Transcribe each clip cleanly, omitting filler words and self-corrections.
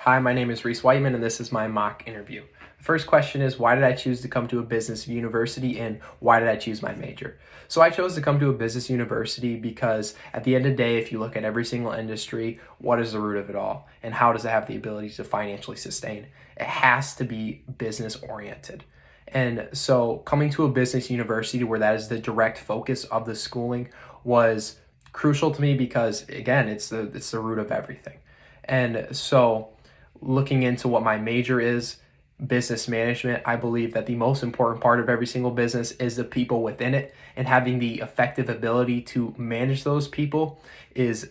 Hi, my name is Reese Whiteman, and this is my mock interview. The first question is, why did I choose to come to a business university, and why did I choose my major? So I chose to come to a business university because at the end of the day, if you look at every single industry, what is the root of it all? And how does it have the ability to financially sustain? It has to be business oriented. And so coming to a business university where that is the direct focus of the schooling was crucial to me because, again, it's the root of everything. And so looking into what my major is, business management, I believe that the most important part of every single business is the people within it, and having the effective ability to manage those people is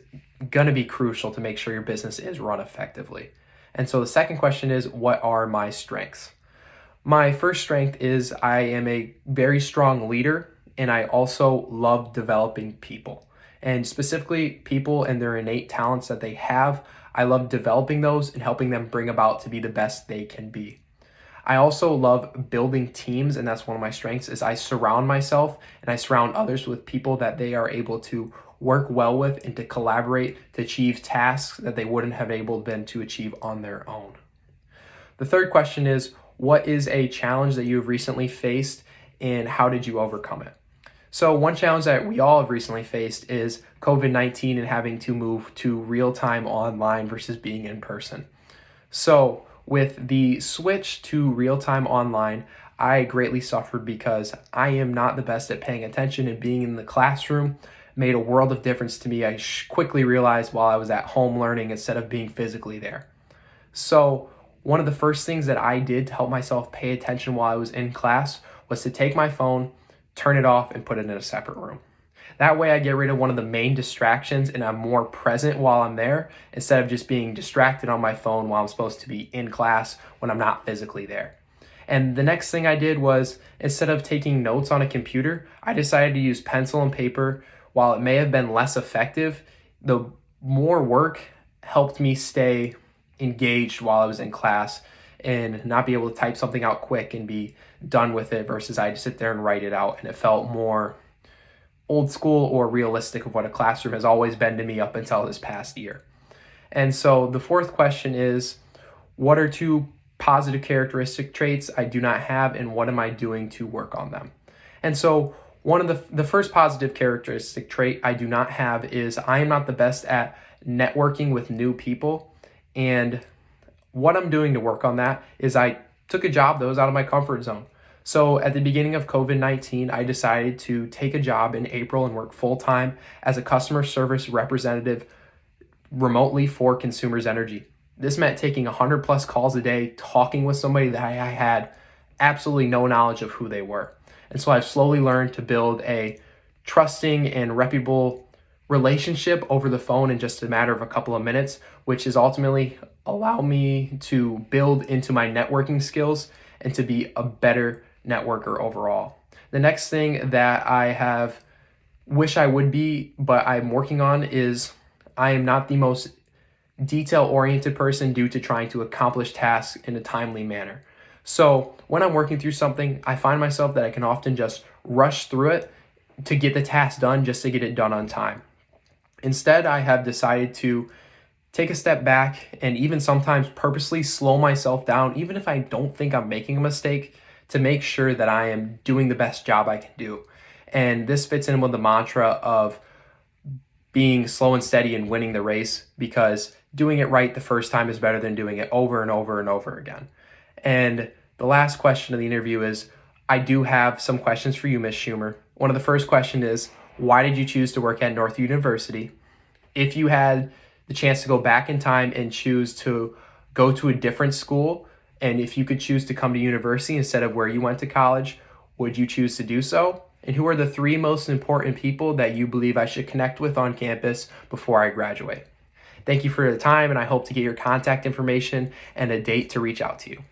going to be crucial to make sure your business is run effectively. And so the second question is, what are my strengths? My first strength is I am a very strong leader, and I also love developing people, and specifically people and their innate talents that they have. I love developing those and helping them bring about to be the best they can be. I also love building teams, and that's one of my strengths is I surround myself and I surround others with people that they are able to work well with and to collaborate to achieve tasks that they wouldn't have been to achieve on their own. The third question is, what is a challenge that you have recently faced and how did you overcome it? So one challenge that we all have recently faced is COVID-19 and having to move to real-time online versus being in person. So with the switch to real-time online, I greatly suffered because I am not the best at paying attention, and being in the classroom made a world of difference to me. I quickly realized while I was at home learning instead of being physically there. So one of the first things that I did to help myself pay attention while I was in class was to take my phone, turn it off, and put it in a separate room. That way I get rid of one of the main distractions and I'm more present while I'm there instead of just being distracted on my phone while I'm supposed to be in class when I'm not physically there. And the next thing I did was, instead of taking notes on a computer, I decided to use pencil and paper. While it may have been less effective, the more work helped me stay engaged while I was in class and not be able to type something out quick and be done with it versus I just sit there and write it out, and it felt more old school or realistic of what a classroom has always been to me up until this past year. And so the fourth question is, what are two positive characteristic traits I do not have and what am I doing to work on them? And so one of the first positive characteristic trait I do not have is I am not the best at networking with new people. And what I'm doing to work on that is I took a job that was out of my comfort zone. So at the beginning of COVID-19, I decided to take a job in April and work full-time as a customer service representative remotely for Consumers Energy. This meant taking 100 plus calls a day, talking with somebody that I had absolutely no knowledge of who they were. And so I've slowly learned to build a trusting and reputable relationship over the phone in just a matter of a couple of minutes, which has ultimately allowed me to build into my networking skills and to be a better networker overall. The next thing that I wish I would be, but I'm working on, is I am not the most detail-oriented person due to trying to accomplish tasks in a timely manner. So when I'm working through something, I find myself that I can often just rush through it to get the task done just to get it done on time. Instead, I have decided to take a step back and even sometimes purposely slow myself down, even if I don't think I'm making a mistake, to make sure that I am doing the best job I can do. And this fits in with the mantra of being slow and steady and winning the race, because doing it right the first time is better than doing it over and over and over again. And the last question of the interview is, I do have some questions for you, Ms. Schumer. One of the first questions is, why did you choose to work at North University? If you had the chance to go back in time and choose to go to a different school, and if you could choose to come to university instead of where you went to college, would you choose to do so? And who are the three most important people that you believe I should connect with on campus before I graduate? Thank you for your time, and I hope to get your contact information and a date to reach out to you.